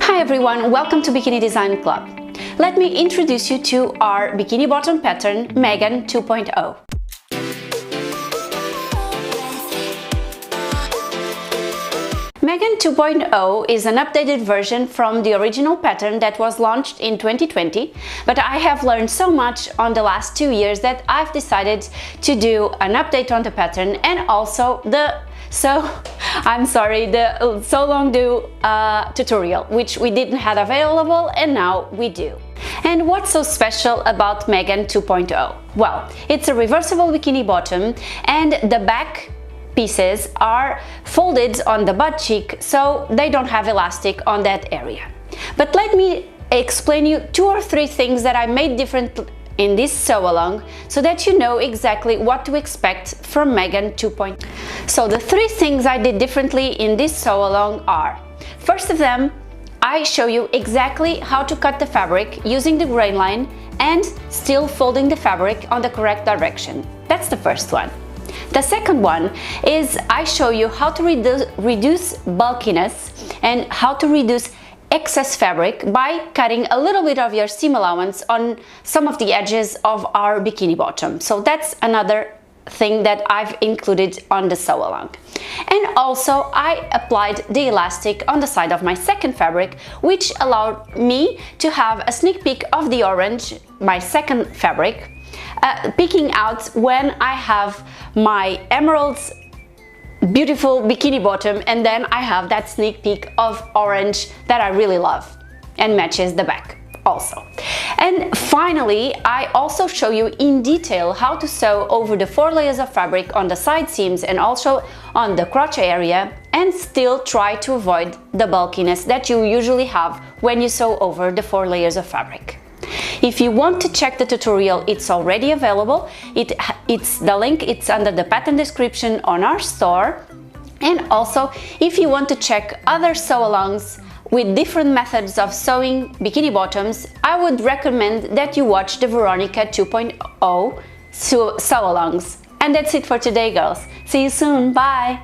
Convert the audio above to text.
Hi everyone, welcome to Bikini Design Club. Let me introduce you to our bikini bottom pattern, Megan 2.0. Megan 2.0 is an updated version from the original pattern that was launched in 2020, but I have learned so much on the last 2 years that I've decided to do an update on the pattern and also the so long due tutorial, which we didn't have available and now we do. And what's so special about Megan 2.0? Well, it's a reversible bikini bottom and the back pieces are folded on the butt cheek, so they don't have elastic on that area. But let me explain you 2 or 3 things that I made different in this sew along so that you know exactly what to expect from Megan 2.0. So the 3 things I did differently in this sew along are: first of them, I show you exactly how to cut the fabric using the grain line and still folding the fabric on the correct direction. That's the first one. The second one is I show you how to reduce bulkiness and how to reduce excess fabric by cutting a little bit of your seam allowance on some of the edges of our bikini bottom. So that's another thing that I've included on the sew along. And also I applied the elastic on the side of my second fabric, which allowed me to have a sneak peek of the orange, my second fabric, peeking out when I have my emeralds beautiful bikini bottom, and then I have that sneak peek of orange that I really love and matches the back also. And finally, I also show you in detail how to sew over the 4 layers of fabric on the side seams and also on the crotch area, and still try to avoid the bulkiness that you usually have when you sew over the 4 layers of fabric. If you want to check the tutorial, it's already available. It's the link, it's under the pattern description on our store. And also, if you want to check other sew-alongs with different methods of sewing bikini bottoms, I would recommend that you watch the Veronica 2.0 sew-alongs. And that's it for today, girls. See you soon. Bye!